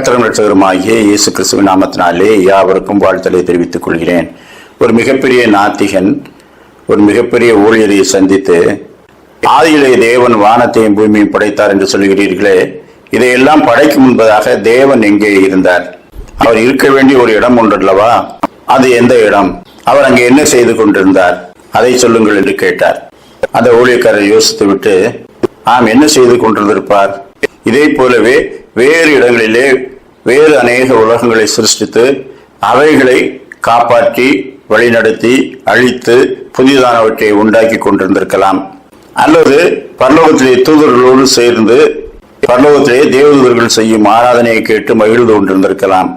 கர்த்தரும் இரட்சகருமாகிய இயேசு கிறிஸ்துவின் நாமத்தினாலே யாவருக்கும் வாழ்த்தலை தெரிவித்துக் கொள்கிறேன். ஒரு மிகப்பெரிய நாத்திகன் ஒரு மிகப்பெரிய ஊழியரை சந்தித்து, ஆதியிலே தேவன் வானத்தையும் பூமியையும் படைத்தார் என்று சொல்கிறீர்களே, இதையெல்லாம் படைக்கும் முன்பதாக தேவன் எங்கே இருந்தார்? அவர் இருக்க வேண்டிய ஒரு இடம் ஒன்றல்லவா? அது எந்த இடம்? அவர் அங்கே என்ன செய்து கொண்டிருந்தார்? அதை சொல்லுங்கள் என்று கேட்டார். அந்த ஊழியக்காரர் யோசித்து விட்டு, என்ன செய்து கொண்டிருந்திருப்பார்? இதே போலவே வேறு இடங்களிலே வேறு அநேக உலகங்களை சிருஷ்டித்து அவைகளை காப்பாற்றி வழிநடத்தி அழித்து புதிதானவற்றை உண்டாக்கி கொண்டிருந்திருக்கலாம். அல்லது பரலோகத்திலே தூதர்களோடு சேர்ந்து பரலோகத்திலே தேவதூதர்கள் செய்யும் ஆராதனையை கேட்டு மகிழ்ந்து கொண்டிருந்திருக்கலாம்.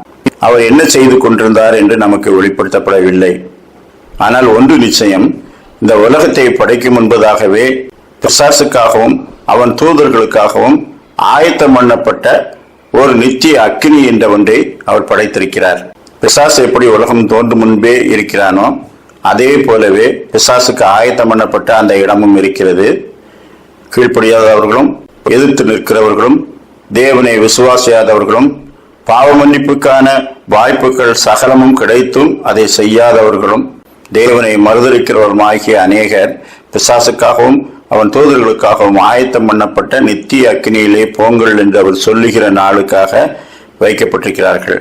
அவர் என்ன செய்து கொண்டிருந்தார் என்று நமக்கு வெளிப்படுத்தப்படவில்லை. ஆனால் ஒன்று நிச்சயம், இந்த உலகத்தை படைக்கும் முன்பதாகவே பிசாசுக்காகவும் அவன் தூதர்களுக்காகவும் ஆயத்தம் பண்ணப்பட்ட ஒரு நித்திய அக்கினி என்ற ஒன்றை அவர் படைத்திருக்கிறார். பிசாசு எப்படி உலகம் தோன்றும் முன்பே இருக்கிறானோ அதே போலவே பிசாசுக்கு ஆயத்தம் பண்ணப்பட்ட அந்த இடமும் இருக்கிறது. கீழ்ப்படியாதவர்களும் எதிர்த்து நிற்கிறவர்களும் தேவனை விசுவாசியாதவர்களும் பாவ மன்னிப்புக்கான வாய்ப்புகள் சகலமும் கிடைத்தும் அதை செய்யாதவர்களும் தேவனை மறுதலிக்கிறவருமாகிய அநேகர் பிசாசுக்காகவும் அவன் தூதர்களுக்காகவும் ஆயத்தம் பண்ணப்பட்ட நித்திய அக்கினியிலே போங்கள் என்று அவர் சொல்லுகிற நாளுக்காக வைக்கப்பட்டிருக்கிறார்கள்.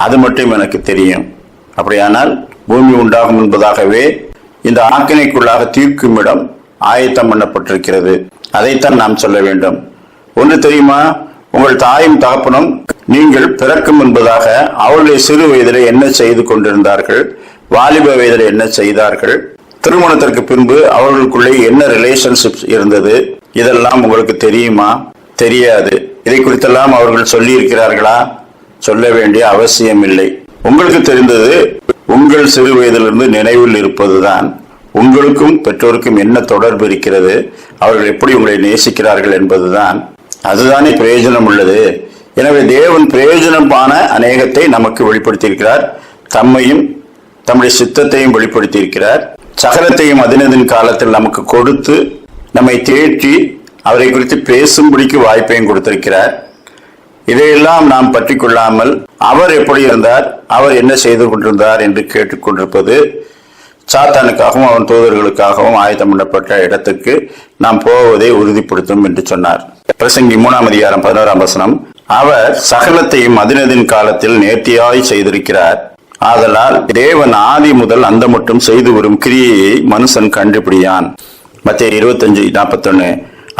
அது மட்டும் எனக்கு தெரியும். அப்படியானால் பூமி உண்டாகும் என்பதாகவே இந்த ஆக்கினைக்குள்ளாக தீர்க்கும் இடம் ஆயத்தம் பண்ணப்பட்டிருக்கிறது. அதைத்தான் நாம் சொல்ல வேண்டும். ஒன்று தெரியுமா? உங்கள் தாயும் தகப்பனும் நீங்கள் பிறக்கும் என்பதாக அவருடைய சிறு வயதிலே என்ன செய்து கொண்டிருந்தார்கள், வாலிப வயதில் என்ன செய்தார்கள், திருமணத்திற்கு பின்பு அவர்களுக்குள்ளே என்ன ரிலேஷன்ஷிப் இருந்தது, இதெல்லாம் உங்களுக்கு தெரியுமா? தெரியாது. இதை குறித்தெல்லாம் அவர்கள் சொல்லி இருக்கிறார்களா? சொல்ல வேண்டிய அவசியம் இல்லை. உங்களுக்கு தெரிந்தது உங்கள் சிறு வயதிலிருந்து நினைவில் இருப்பதுதான். உங்களுக்கும் பெற்றோருக்கும் என்ன தொடர்பு இருக்கிறது, அவர்கள் எப்படி உங்களை நேசிக்கிறார்கள் என்பதுதான். அதுதானே பிரயோஜனம் உள்ளது. எனவே தேவன் பிரயோஜனமான அநேகத்தை நமக்கு வெளிப்படுத்தியிருக்கிறார். தம்மையும் தம்முடைய சித்தத்தையும் வெளிப்படுத்தியிருக்கிறார். சகலத்தையும் அதினதின் காலத்தில் நமக்கு கொடுத்து நம்மை தேற்றி அவரை குறித்து பேசும்படிக்கு வாய்ப்பையும் கொடுத்திருக்கிறார். இதையெல்லாம் நாம் பற்றி கொள்ளாமல் அவர் எப்படி இருந்தார், அவர் என்ன செய்து கொண்டிருந்தார் என்று கேட்டுக்கொண்டிருப்பது சாத்தானுக்காகவும் அவன் தூதர்களுக்காகவும் ஆயத்தம் பண்ணப்பட்ட இடத்துக்கு நாம் போவதை உறுதிப்படுத்தும் என்று சொன்னார். பிரசங்கி 3:11 அவர் சகலத்தையும் அதினதின் காலத்தில் நேர்த்தியாய் செய்திருக்கிறார். ஆதலால் தேவன் ஆதி முதல் அந்த மட்டும் செய்து வரும் கிரியையை மனுஷன் கண்டுபிடியான். மத்தேயு 25:41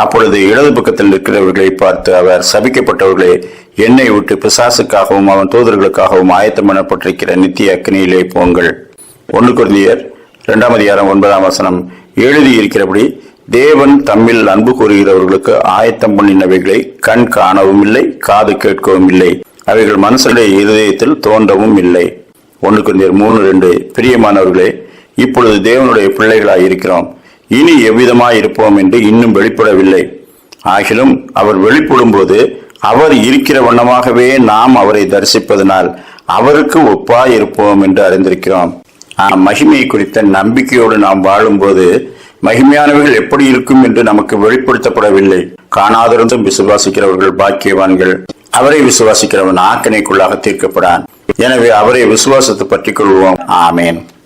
அப்பொழுது இடது பக்கத்தில் இருக்கிறவர்களை பார்த்து அவர், சபிக்கப்பட்டவர்களே, என்னை விட்டு பிசாசுக்காகவும் அவன் தூதர்களுக்காகவும் ஆயத்தம் பண்ணப்பட்டிருக்கிற நித்திய அக்கினியிலே போங்கள். 1 கொரிந்தியர் 2:9 எழுதியிருக்கிறபடி தேவன் தம்மில் அன்பு கூறுகிறவர்களுக்கு ஆயத்தம் பண்ணினவைகளை கண் காணவும் இல்லை, காது கேட்கவும் இல்லை, அவைகள் மனுஷனுடைய இருதயத்தில் தோன்றவும் இல்லை. 1 கொரிந்தியர் 3:2 பிரியமானவர்களே, இப்பொழுது தேவனுடைய பிள்ளைகளாய் இருக்கிறோம், இனி எவ்விதமாய் இருப்போம் என்று இன்னும் வெளிப்படவில்லை. ஆகிலும் அவர் வெளிப்படும் போது அவர் இருக்கிற வண்ணமாகவே நாம் அவரை தரிசிப்பதனால் அவருக்கு ஒப்பாய் இருப்போம் என்று அறிந்திருக்கிறோம். மகிமையை குறித்த நம்பிக்கையோடு நாம் வாழும்போது மகிமையானவர்கள் எப்படி இருக்கும் என்று நமக்கு வெளிப்படுத்தப்படவில்லை. காணாதிருந்தும் விசுவாசிக்கிறவர்கள் பாக்கியவான்கள். அவரை விசுவாசிக்கிறவன் ஆக்கினைக்குள்ளாக தீர்க்கப்படான். எனவே அவரை விசுவாசத்தை பற்றிக் கொள்வோம். ஆமேன்.